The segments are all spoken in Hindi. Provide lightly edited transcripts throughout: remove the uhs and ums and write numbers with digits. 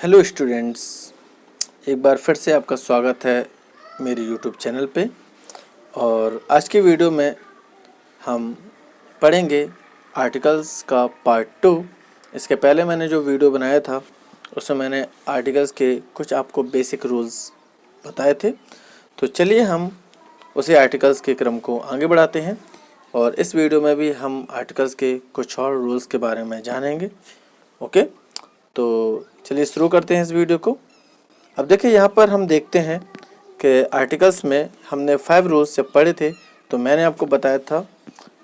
हेलो स्टूडेंट्स, एक बार फिर से आपका स्वागत है मेरे यूट्यूब चैनल पे। और आज की वीडियो में हम पढ़ेंगे आर्टिकल्स का पार्ट 2। इसके पहले मैंने जो वीडियो बनाया था उसमें मैंने आर्टिकल्स के कुछ आपको बेसिक रूल्स बताए थे। तो चलिए हम उसी आर्टिकल्स के क्रम को आगे बढ़ाते हैं और इस वीडियो में भी हम आर्टिकल्स के कुछ और रूल्स के बारे में जानेंगे। ओके, तो चलिए शुरू करते हैं इस वीडियो को। अब देखिए, यहाँ पर हम देखते हैं कि आर्टिकल्स में हमने 5 रूल्स जब पढ़े थे तो मैंने आपको बताया था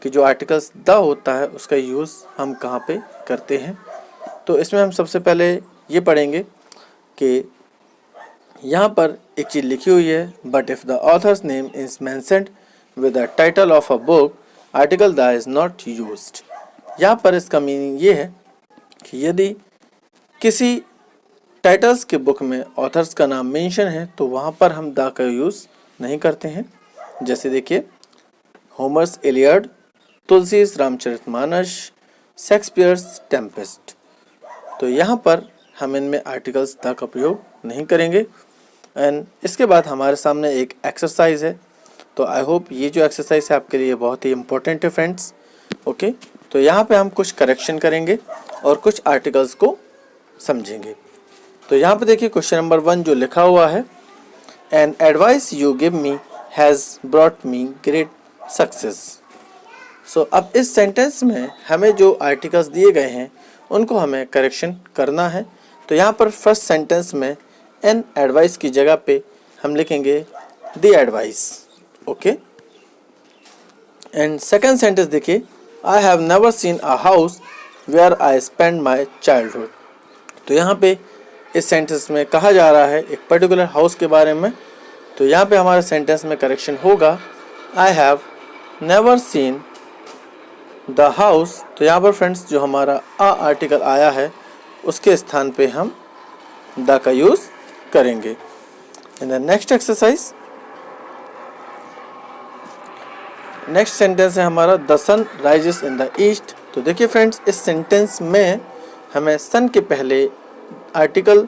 कि जो आर्टिकल्स द होता है उसका यूज़ हम कहाँ पे करते हैं। तो इसमें हम सबसे पहले ये पढ़ेंगे कि यहाँ पर एक चीज़ लिखी हुई है, but if the author's name is mentioned with the title of a book article the is not used. यहाँ पर इसका मीनिंग ये है कि यदि किसी टाइटल्स के बुक में ऑथर्स का नाम मेंशन है तो वहाँ पर हम द का यूज़ नहीं करते हैं। जैसे देखिए, Homer's Iliad, Tulsi's Ramcharitmanas, Shakespeare's Tempest. तो यहाँ पर हम इनमें आर्टिकल्स द का प्रयोग नहीं करेंगे। एंड इसके बाद हमारे सामने एक एक्सरसाइज है। तो आई होप ये जो एक्सरसाइज है आपके लिए बहुत ही इम्पोर्टेंट है फ्रेंड्स। ओके, तो यहाँ पे हम कुछ करेक्शन करेंगे और कुछ आर्टिकल्स को समझेंगे। तो यहाँ पे देखिए, क्वेश्चन नंबर 1 जो लिखा हुआ है, an advice you give me has brought me great success. So अब इस सेंटेंस में हमें जो आर्टिकल्स दिए गए हैं उनको हमें करेक्शन करना है। तो यहाँ पर फर्स्ट सेंटेंस में एन एडवाइस की जगह पे हम लिखेंगे the advice. Okay, and second sentence देखिए, I have never seen a house where I spend my childhood. तो यहाँ पे इस सेंटेंस में कहा जा रहा है एक पर्टिकुलर हाउस के बारे में। तो यहाँ पे हमारे सेंटेंस में करेक्शन होगा, आई have never seen the house. तो यहाँ पर फ्रेंड्स जो हमारा आ आर्टिकल आया है उसके स्थान पे हम द का यूज़ करेंगे। In the next exercise, next sentence है हमारा the sun rises in the east. तो देखिए फ्रेंड्स, इस सेंटेंस में हमें सन के पहले आर्टिकल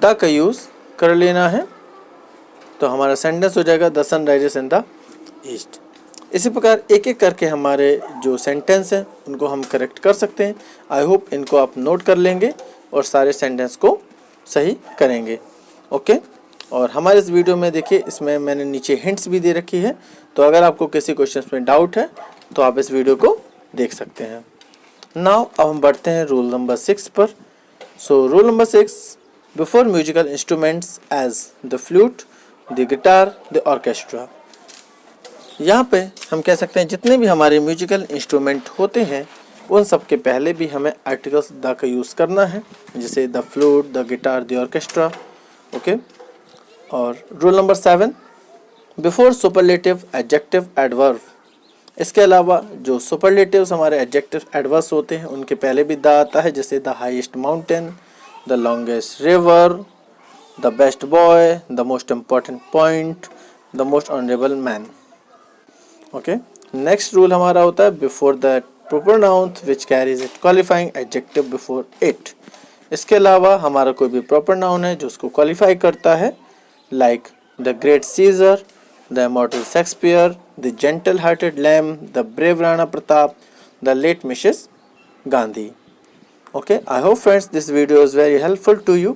द का यूज़ कर लेना है। तो हमारा सेंटेंस हो जाएगा the sun rises in the east. इसी प्रकार एक एक करके हमारे जो सेंटेंस हैं उनको हम करेक्ट कर सकते हैं। आई होप इनको आप नोट कर लेंगे और सारे सेंटेंस को सही करेंगे। ओके, और हमारे इस वीडियो में देखिए, इसमें मैंने नीचे हिंट्स भी दे रखी है। तो अगर आपको किसी क्वेश्चन में डाउट है तो आप इस वीडियो को देख सकते हैं। नाउ अब हम बढ़ते हैं रूल नंबर 6 पर। So rule number 6, before musical instruments as the flute, the guitar, the orchestra। यहाँ पे हम कह सकते हैं जितने भी हमारे म्यूजिकल इंस्ट्रूमेंट होते हैं उन सब के पहले भी हमें आर्टिकल्स द का यूज़ करना है, जैसे the flute, the guitar, the orchestra. Okay, और rule number 7, before superlative adjective adverb. इसके अलावा जो सुपरलेटिव्स हमारे एडजेक्टिव एडवर्ब्स होते हैं उनके पहले भी द आता है, जैसे the highest mountain, the longest river, the best boy, the most important point, the most honourable man. Okay, next rule हमारा होता है before the proper noun which carries it qualifying adjective before it. इसके अलावा हमारा कोई भी प्रॉपर नाउन है जो उसको क्वालिफाई करता है, like the great Caesar, the immortal Shakespeare, the gentle-hearted Lamb, the brave Rana Pratap, the late Mrs. Gandhi. Okay, I hope friends this video is very helpful to you.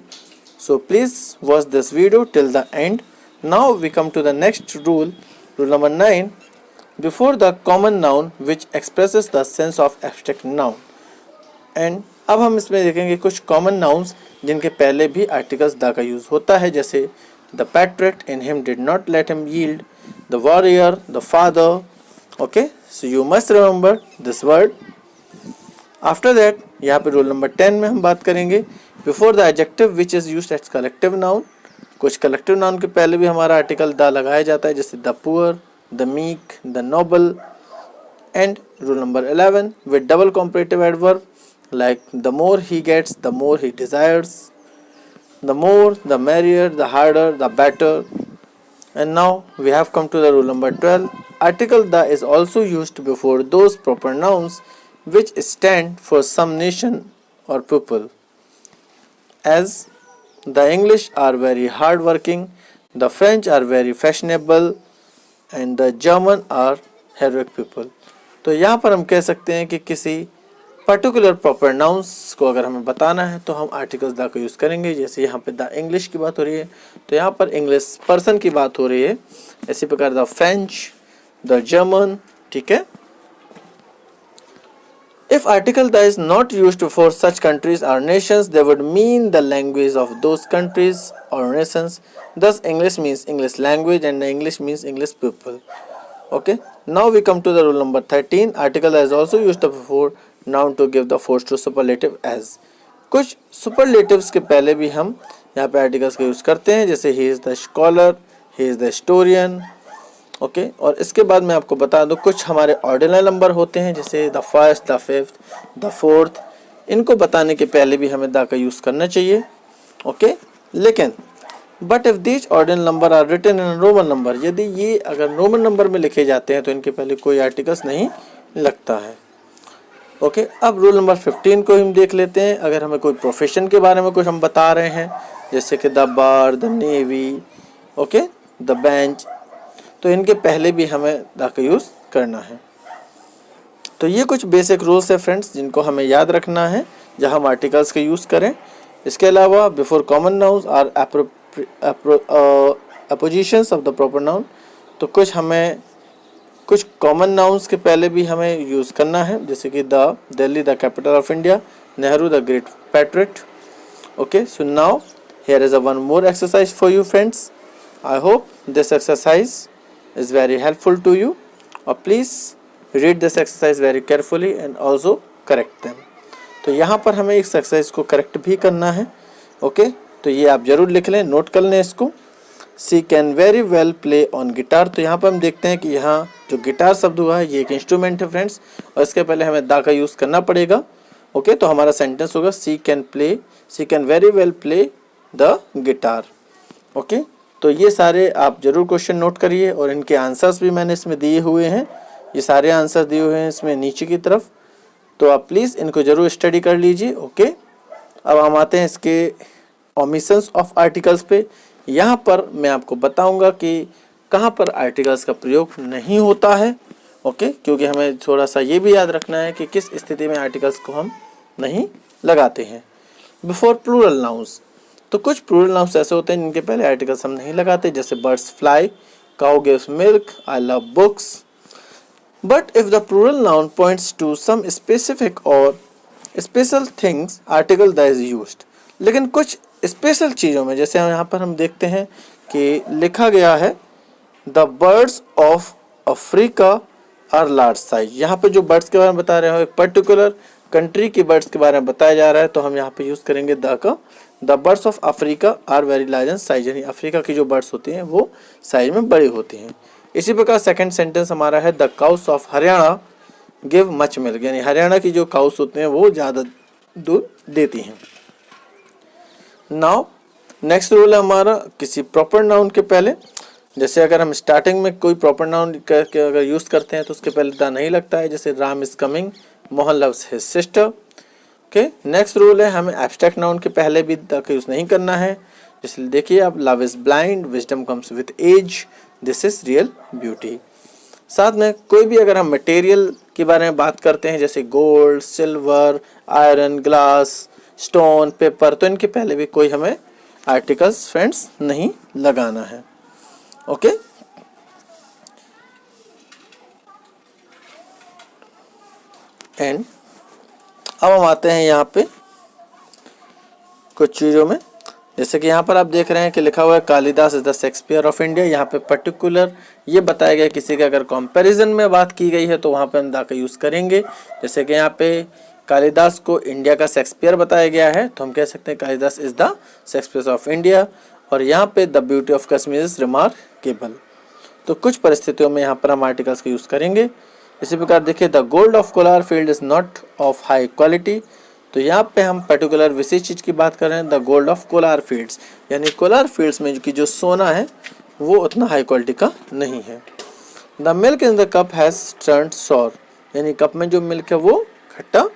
So please watch this video till the end. Now we come to the next rule, rule number 9. Before the common noun which expresses the sense of abstract noun. And अब हम इसमें देखेंगे कुछ common nouns जिनके पहले भी articles द का यूज़ होता है, जैसे the patriot in him did not let him yield, the warrior, the father. Okay, so you must remember this word. After that, यहाँ पे रूल नंबर 10 में हम बात करेंगे before the adjective which is used as collective noun। कुछ collective noun के पहले भी हमारा आर्टिकल द लगाया जाता है, जैसे the poor, the meek, the noble। and rule number 11 with double comparative adverb, like the more he gets, the more he desires, the more, the merrier, the harder, the better। And now we have come to the rule number 12. Article the is also used before those proper nouns which stand for some nation or people, as the English are very hard working, the French are very fashionable and the German are heroic people. तो यहाँ पर हम कह सकते हैं कि किसी पर्टिकुलर प्रॉपर नाउन्स को अगर हमें बताना है तो हम आर्टिकल्स द का यूज़ करेंगे। जैसे यहाँ पे द इंग्लिश की बात हो रही है तो यहाँ पर इंग्लिश पर्सन की बात हो रही है। इसी प्रकार द फ्रेंच, द जर्मन, ठीक है। If article the is not used for such countries or nations, they would mean the language of those countries or nations. Thus, English means English language and English means English people. Okay. Now we come to the rule number 13. Article is also used before noun to give the force to superlative as. कुछ superlatives के पहले भी हम यहाँ पे articles का यूज़ करते हैं, जैसे he is the scholar, he is the historian. Okay और इसके बाद मैं आपको बता दूं कुछ हमारे ऑर्डिनल नंबर होते हैं, जैसे the first, the fifth, the fourth. इनको बताने के पहले भी हमें द का यूज़ करना चाहिए। ओके लेकिन but if these ordinal number are written in Roman number, यदि ये अगर रोमन नंबर में लिखे जाते हैं तो इनके पहले कोई आर्टिकल्स नहीं लगता है। ओके अब रूल नंबर 15 को हम देख लेते हैं। अगर हमें कोई प्रोफेशन के बारे में कुछ हम बता रहे हैं, जैसे कि the bar, the navy, okay the bench, तो इनके पहले भी हमें द का यूज़ करना है। तो ये कुछ बेसिक रूल्स है फ्रेंड्स जिनको हमें याद रखना है जब हम आर्टिकल्स का यूज़ करें। इसके अलावा before common nouns are appositions of the proper noun, तो कुछ कॉमन नाउन्स के पहले भी हमें यूज़ करना है, जैसे कि the Delhi the capital of India, Nehru the great patriot. Okay so now here is a one more exercise for you friends. I hope this exercise is very helpful to you, or please read this exercise very carefully and also correct them. तो यहाँ पर हमें इस एक्सरसाइज को करेक्ट भी करना है। ओके तो ये आप जरूर लिख लें, नोट कर लें इसको। She can very well play on guitar, तो यहाँ पर हम देखते हैं कि यहाँ जो गिटार शब्द हुआ है ये एक इंस्ट्रूमेंट है फ्रेंड्स, और इसके पहले हमें द का यूज़ करना पड़ेगा। ओके तो हमारा सेंटेंस होगा she can very well play the guitar. Okay तो ये सारे आप जरूर क्वेश्चन नोट करिए और इनके आंसर्स भी मैंने इसमें दिए हुए हैं, ये सारे आंसर्स दिए हुए हैं इसमें नीचे की तरफ, तो आप प्लीज़ इनको जरूर स्टडी कर लीजिए। ओके अब हम आते हैं इसके ओमिशंस ऑफ आर्टिकल्स पे। यहाँ पर मैं आपको बताऊंगा कि कहाँ पर आर्टिकल्स का प्रयोग नहीं होता है। ओके क्योंकि हमें थोड़ा सा ये भी याद रखना है कि किस स्थिति में आर्टिकल्स को हम नहीं लगाते हैं। बिफोर प्लूरल नाउन्स, तो कुछ प्लूरल नाउन्स ऐसे होते हैं जिनके पहले आर्टिकल्स हम नहीं लगाते, जैसे birds fly, cow gives milk, I love books. But if the plural noun points to some specific or special things, article the is used. लेकिन कुछ स्पेशल चीज़ों में, जैसे यहाँ पर हम देखते हैं कि लिखा गया है the birds of Africa are large size. यहाँ पे जो बर्ड्स के बारे में बता रहे हो एक पर्टिकुलर कंट्री के बर्ड्स के बारे में बताया जा रहा है, तो हम यहाँ पे यूज़ करेंगे द का। The birds of Africa are very large in size, यानी अफ्रीका की जो बर्ड्स होती हैं वो साइज में बड़ी होती हैं। इसी प्रकार सेकंड सेंटेंस हमारा है the cows of Haryana give much milk, यानी हरियाणा की जो काउस होते हैं वो ज़्यादा दूध देती हैं। नाउ नेक्स्ट रूल है हमारा किसी प्रॉपर नाउन के पहले, जैसे अगर हम स्टार्टिंग में कोई प्रॉपर नाउन करके अगर यूज़ करते हैं तो उसके पहले द नहीं लगता है, जैसे Ram is coming, Mohan loves his sister. Okay next rule है हमें एब्स्ट्रैक्ट नाउन के पहले भी द का यूज़ नहीं करना है, जैसे देखिए आप love is blind, wisdom comes with age, this is real beauty. साथ में कोई भी अगर हम मटेरियल के बारे में बात करते हैं, जैसे gold, silver, iron, glass, stone, paper, तो इनके पहले भी कोई हमें आर्टिकल्स फ्रेंड्स नहीं लगाना है। ओके एंड अब हम आते हैं यहाँ पे कुछ चीज़ों में, जैसे कि यहाँ पर आप देख रहे हैं कि लिखा हुआ है Kalidas is the Shakespeare of India. यहाँ पे पर्टिकुलर ये बताया गया किसी के अगर कंपैरिजन में बात की गई है तो वहाँ पे हम द का यूज़ करेंगे। जैसे कि यहाँ पे कालिदास को इंडिया का शेक्सपियर बताया गया है तो हम कह सकते हैं Kalidas is the Shakespeare of India, और यहाँ पे the beauty of Kashmir is remarkable. तो कुछ परिस्थितियों में यहाँ पर हम आर्टिकल्स का यूज़ करेंगे। इसी प्रकार देखिए the gold of Kolar field is not of high quality, तो यहाँ पे हम पर्टिकुलर विशेष चीज़ की बात कर रहे हैं the gold of Kolar fields, यानी कोलार फील्ड्स में की जो सोना है वो उतना हाई क्वालिटी का नहीं है। The milk in the cup has turned sour, यानी कप में जो मिल्क है वो खट्टा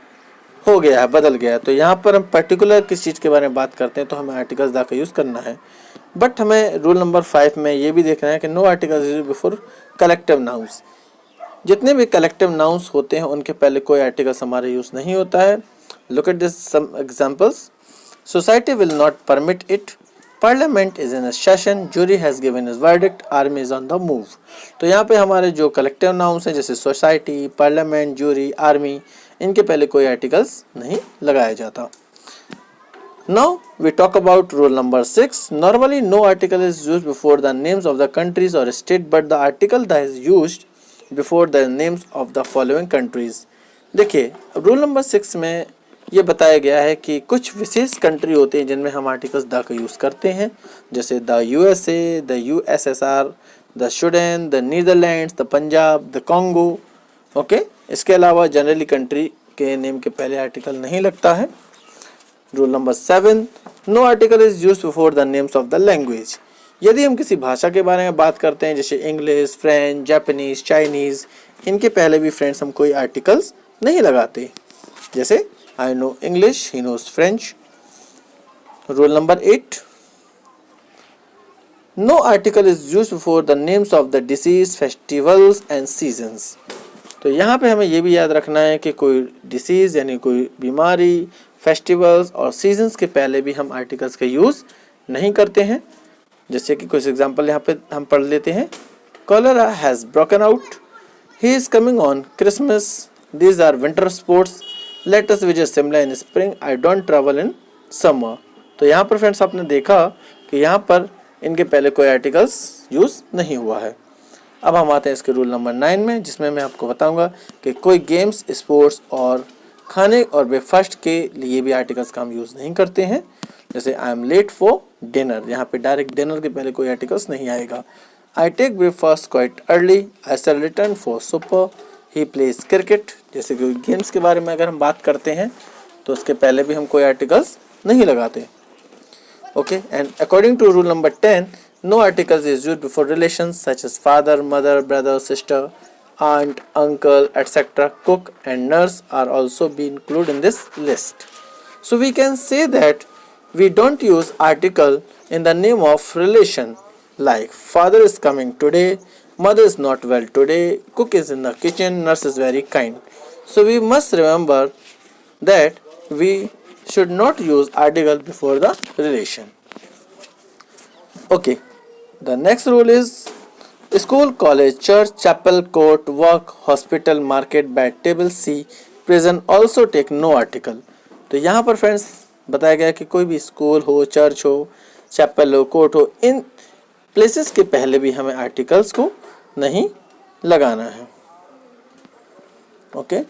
हो गया है, बदल गया है। तो यहाँ पर हम पर्टिकुलर किस चीज़ के बारे में बात करते हैं तो हमें आर्टिकल्स दा का यूज़ करना है। बट हमें रूल नंबर 5 में ये भी देखना है कि no articles used before collective nouns. जितने भी कलेक्टिव नाउन्स होते हैं उनके पहले कोई आर्टिकल्स हमारे यूज़ नहीं होता है। Look at this some examples. Society will not permit it, parliament is in a session, jury has given his verdict, army is on the move. तो यहाँ पे हमारे जो कलेक्टिव नाउन्स हैं जैसे सोसाइटी, पार्लियामेंट, जूरी, आर्मी, इनके पहले कोई आर्टिकल्स नहीं लगाया जाता। Now we talk about rule number 6. Normally no article is used before the names of the countries or state, but the article that is used before the names of the following countries. देखिए रूल नंबर 6 में ये बताया गया है कि कुछ विशेष कंट्री होते हैं जिनमें हम आर्टिकल्स द का यूज़ करते हैं, जैसे the USA, the USSR, the Sudan, the Netherlands, the Punjab, the Congo. Okay, इसके अलावा जनरली कंट्री के नेम के पहले आर्टिकल नहीं लगता है। Rule number 7, no article is used before the names of the language. यदि हम किसी भाषा के बारे में बात करते हैं जैसे इंग्लिश, फ्रेंच, जापानीज, चाइनीज़, इनके पहले भी फ्रेंड्स हम कोई आर्टिकल्स नहीं लगाते, जैसे I know English, he knows French. Rule number 8, no article is used before the names of the disease, festivals and seasons. तो यहाँ पे हमें ये भी याद रखना है कि कोई डिसीज़ यानी कोई बीमारी, फेस्टिवल्स और सीजन्स के पहले भी हम आर्टिकल्स का यूज़ नहीं करते हैं। जैसे कि कुछ एग्जांपल यहाँ पे हम पढ़ लेते हैं। Cholera has broken out, he is coming on Christmas, these are winter sports, let us visit Shimla in spring, I don't travel in summer. तो यहाँ पर फ्रेंड्स आपने देखा कि यहाँ पर इनके पहले कोई आर्टिकल्स यूज़ नहीं हुआ है। अब हम आते हैं इसके रूल नंबर 9 में, जिसमें मैं आपको बताऊंगा कि कोई गेम्स, स्पोर्ट्स और खाने और ब्रेकफास्ट के लिए भी आर्टिकल्स का हम यूज़ नहीं करते हैं। जैसे I am late for dinner, यहाँ पे डायरेक्ट डिनर के पहले कोई आर्टिकल्स नहीं आएगा। I take breakfast quite early, I shall return for supper, he plays cricket. जैसे कोई गेम्स के बारे में अगर हम बात करते हैं तो उसके पहले भी हम कोई आर्टिकल्स नहीं लगाते। Okay, and according to rule number 10, no articles is used before relations such as father, mother, brother, sister, aunt, uncle, etc. Cook and nurse are also be included in this list. So we can say that we don't use article in the name of relation, like father is coming today, mother is not well today, cook is in the kitchen, nurse is very kind. So we must remember that we should not use article before the relation. Okay. The next rule is school, college, church, chapel, court, work, hospital, market, bed, table, sea, prison also take no article. तो यहाँ पर फ्रेंड्स बताया गया कि कोई भी स्कूल हो, चर्च हो, चैपल हो, कोर्ट हो, इन प्लेसेस के पहले भी हमें आर्टिकल्स को नहीं लगाना है। ओके,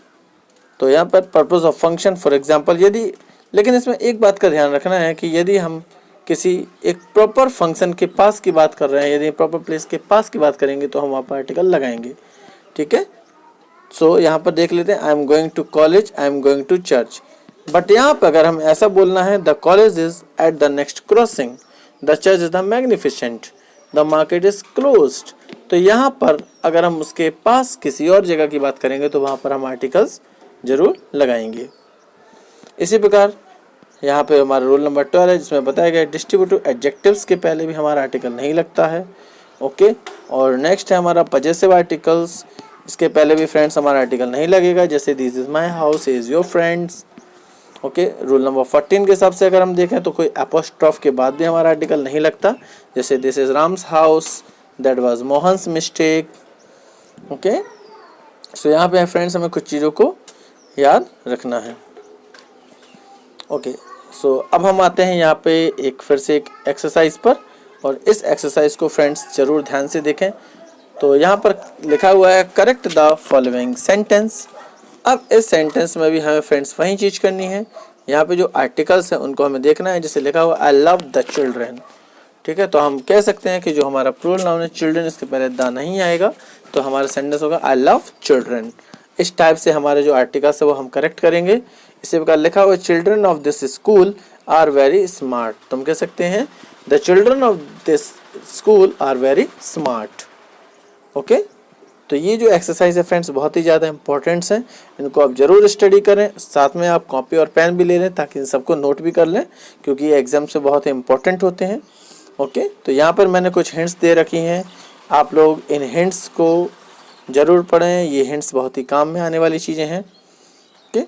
तो यहाँ पर purpose of function, for example, यदि, लेकिन इसमें एक बात का ध्यान रखना है कि यदि हम किसी एक प्रॉपर फंक्शन के पास की बात कर रहे हैं, यदि प्रॉपर प्लेस के पास की बात करेंगे तो हम वहाँ पर आर्टिकल लगाएंगे। ठीक है, सो यहाँ पर देख लेते हैं, I am going to college, I am going to church. But यहाँ पर अगर हम ऐसा बोलना है, the college is at the next crossing, the church is the magnificent, the market is closed, तो यहाँ पर अगर हम उसके पास किसी और जगह की बात करेंगे तो वहाँ पर हम आर्टिकल्स जरूर लगाएंगे। इसी प्रकार यहाँ पे हमारा रूल नंबर 12 है, जिसमें बताया गया डिस्ट्रीब्यूटिव एडजेक्टिव्स के पहले भी हमारा आर्टिकल नहीं लगता है। ओके, और नेक्स्ट है हमारा पजेसिव आर्टिकल्स, इसके पहले भी फ्रेंड्स हमारा आर्टिकल नहीं लगेगा, जैसे this is my house, is your friends. Okay, rule number 14 के हिसाब से अगर हम देखें तो कोई एपोस्ट्रॉफ के बाद भी हमारा आर्टिकल नहीं लगता, जैसे this is Ram's house, that was Mohan's mistake. Okay, so यहाँ पे फ्रेंड्स हमें कुछ चीज़ों को याद रखना है। ओके, सो अब हम आते हैं यहाँ पे एक फिर से एक एक्सरसाइज पर, और इस एक्सरसाइज को फ्रेंड्स ज़रूर ध्यान से देखें। तो यहाँ पर लिखा हुआ है करेक्ट द फॉलोइंग सेंटेंस। अब इस सेंटेंस में भी हमें फ्रेंड्स वही चीज़ करनी है, यहाँ पे जो आर्टिकल्स हैं उनको हमें देखना है। जैसे लिखा हुआ आई लव द चिल्ड्रेन, ठीक है, तो हम कह सकते हैं कि जो हमारा प्लूरल नाउन है चिल्ड्रेन, इसके पहले द नहीं आएगा, तो हमारा सेंटेंस होगा आई लव चिल्ड्रेन। इस टाइप से हमारे जो आर्टिकल्स है वो हम करेक्ट करेंगे। इसी प्रकार लिखा हुआ children of this school are very smart, तो हम कह सकते हैं the children of this school are very smart. Okay, तो ये जो एक्सरसाइज है फ्रेंड्स बहुत ही ज़्यादा इंपॉर्टेंट्स हैं, इनको आप ज़रूर स्टडी करें, साथ में आप कॉपी और पेन भी ले लें ताकि इन सबको नोट भी कर लें, क्योंकि ये एग्ज़ाम से बहुत ही इंपॉर्टेंट होते हैं। ओके, तो यहाँ पर मैंने कुछ हिंट्स दे रखी हैं, आप लोग इन हिंट्स को ज़रूर पढ़ें, ये हिंट्स बहुत ही काम में आने वाली चीज़ें हैं। ओके,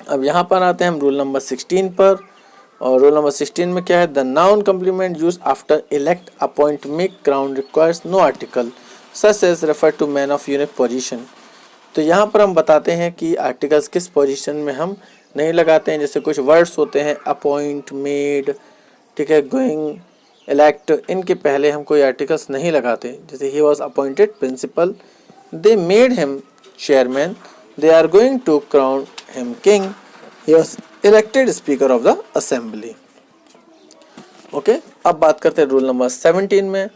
अब यहाँ पर आते हैं हम रूल नंबर 16 पर, और रूल नंबर 16 में क्या है, the noun complement use after elect, appoint, make, crown requires no article such as refer to man of unique position. तो यहाँ पर हम बताते हैं कि आर्टिकल्स किस पोजीशन में हम नहीं लगाते हैं। जैसे कुछ वर्ड्स होते हैं अपॉइंट, मेड, ठीक है, गोइंग, इलेक्ट, इनके पहले हम कोई आर्टिकल्स नहीं लगाते। जैसे he was appointed principal, they made him chairman, they are going to crown him king, he was elected speaker of the assembly. Okay, अब बात करते हैं रूल नंबर 17 में।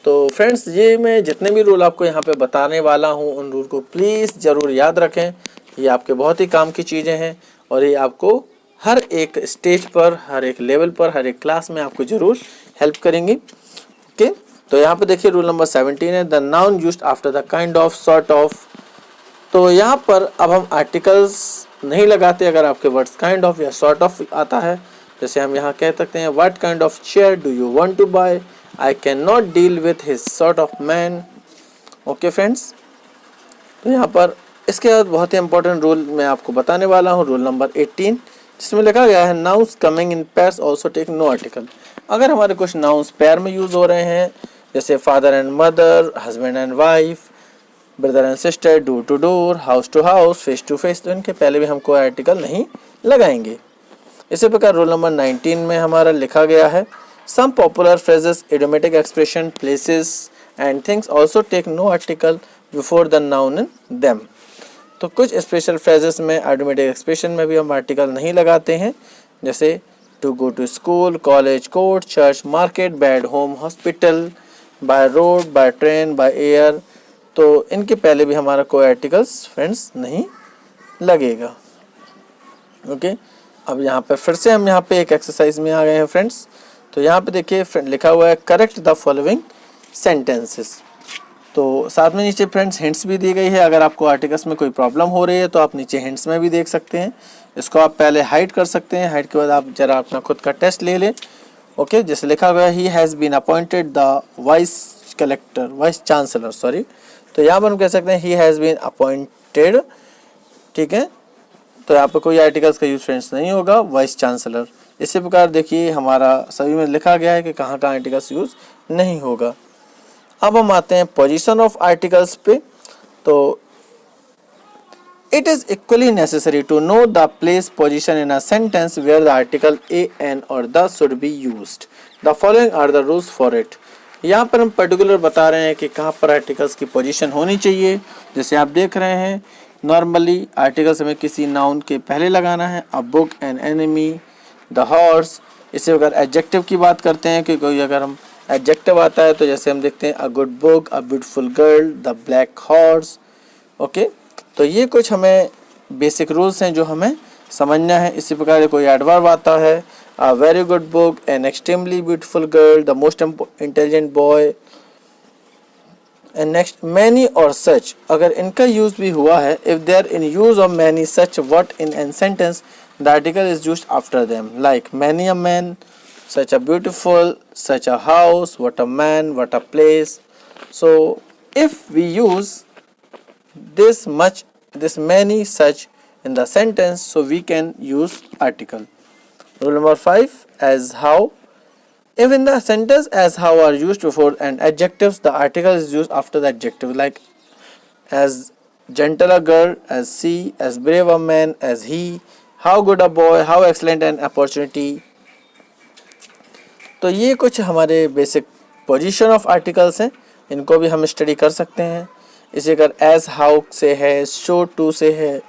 तो फ्रेंड्स, ये मैं जितने भी रूल आपको यहाँ पे बताने वाला हूँ उन रूल को प्लीज़ ज़रूर याद रखें, ये आपके बहुत ही काम की चीज़ें हैं और ये आपको हर एक स्टेज पर, हर एक लेवल पर, हर एक क्लास में आपको ज़रूर हेल्प करेंगी। ओके, तो यहाँ पे देखिए रूल नंबर 17 है, the noun used after the kind of, sort of. तो यहाँ पर अब हम आर्टिकल्स नहीं लगाते अगर आपके वर्ड्स काइंड ऑफ या सॉर्ट ऑफ आता है। जैसे हम यहाँ कह सकते हैं what kind of chair do you want to buy, I can not deal with his sort of man. Okay friends, तो यहाँ पर इसके बाद बहुत ही इंपॉर्टेंट रूल मैं आपको बताने वाला हूँ, रूल नंबर 18, जिसमें लिखा गया है nouns coming in pairs also take no article. अगर हमारे कुछ नाउन्स पेयर में यूज़ हो रहे हैं, जैसे father and mother, husband and wife, brother and sister, door to door, house to house, face to face, तो इनके पहले भी हम कोई आर्टिकल नहीं लगाएंगे। इसी प्रकार रूल नंबर 19 में हमारा लिखा गया है some popular phrases, idiomatic expression, places and things also take no article before the noun in them. तो कुछ स्पेशल फ्रेजेस में, आइडियोमेटिक एक्सप्रेशन में भी हम आर्टिकल नहीं लगाते हैं, जैसे to go to school, college, court, church, market, bed, home, hospital, by road, by train, by air, तो इनके पहले भी हमारा कोई आर्टिकल्स फ्रेंड्स नहीं लगेगा। ओके, अब यहाँ पे फिर से हम यहाँ पे एक एक्सरसाइज में आ गए हैं फ्रेंड्स। तो यहाँ पे देखिए लिखा हुआ है करेक्ट द फॉलोइंग सेंटेंसेस। तो साथ में नीचे फ्रेंड्स हिंट्स भी दी गई है, अगर आपको आर्टिकल्स में कोई प्रॉब्लम हो रही है तो आप नीचे हिंट्स में भी देख सकते हैं। इसको आप पहले हाइड कर सकते हैं, हाइड के बाद आप जरा अपना खुद का टेस्ट ले लें। ओके, जैसे लिखा हुआ है he has been appointed the vice chancellor, sorry, तो यहाँ पर हम कह सकते हैं ही हैज़ बीन अपॉइंटेड, ठीक है, तो यहाँ पर कोई आर्टिकल्स का यूज फ्रेंड्स नहीं होगा, वाइस चांसलर। इसी प्रकार देखिए हमारा सभी में लिखा गया है कि कहाँ कहाँ आर्टिकल्स यूज नहीं होगा। अब हम आते हैं पोजीशन ऑफ आर्टिकल्स पे। तो it is equally necessary to know the place position in a sentence where the article a, an or the should be used. The following are the rules for it. यहाँ पर हम पर्टिकुलर बता रहे हैं कि कहाँ पर आर्टिकल्स की पोजीशन होनी चाहिए। जैसे आप देख रहे हैं नॉर्मली आर्टिकल्स हमें किसी नाउन के पहले लगाना है, a book, an enemy, the horse. इससे अगर एडजेक्टिव की बात करते हैं कि कोई अगर हम एडजेक्टिव आता है तो जैसे हम देखते हैं a good book, a beautiful girl, the black horse. Okay, तो ये कुछ हमें बेसिक रूल्स हैं जो हमें समझना है। इसी प्रकार कोई एडवर्ब आता है, a very good book, an extremely beautiful girl, the most intelligent boy and next many और सच। अगर इनका यूज भी हुआ है, if there in use of many, such, what in an sentence, the article is used after them, like many a man, such a beautiful, such a house, what a man, what a place. So if we use this much, this many, such in the sentence, so we can use article. Rule number 5, as how. If in the sentence as how are used before and adjectives, the article is used after the adjective, like as gentle a girl, as she, as brave a man, as he, how good a boy, how excellent an opportunity. तो ये कुछ हमारे बेसिक पोजीशन ऑफ आर्टिकल्स हैं, इनको भी हम स्टडी कर सकते हैं। इसी अगर एज, हाउ से है, शो, टू से है।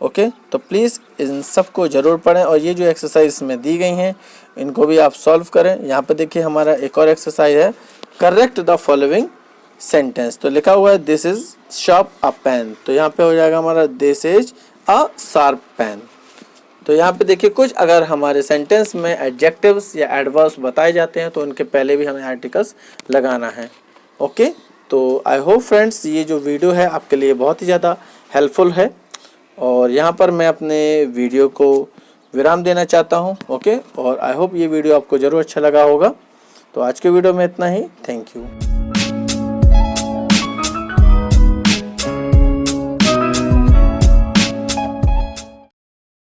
ओके, तो प्लीज़ इन सबको ज़रूर पढ़ें और ये जो एक्सरसाइज में दी गई हैं इनको भी आप सॉल्व करें। यहाँ पे देखिए हमारा एक और एक्सरसाइज है करेक्ट द फॉलोइंग सेंटेंस। तो लिखा हुआ है this is sharp a pen, तो यहाँ पे हो जाएगा हमारा this is a sharp pen. तो यहाँ पे देखिए कुछ अगर हमारे सेंटेंस में एडजेक्टिव्स या एडवर्ब्स बताए जाते हैं तो उनके पहले भी हमें आर्टिकल्स लगाना है। ओके, तो तो आई होप फ्रेंड्स ये जो वीडियो है आपके लिए बहुत ही ज़्यादा हेल्पफुल है, और यहाँ पर मैं अपने वीडियो को विराम देना चाहता हूँ। ओके, और आई होप ये वीडियो आपको ज़रूर अच्छा लगा होगा। तो आज के वीडियो में इतना ही। Thank you.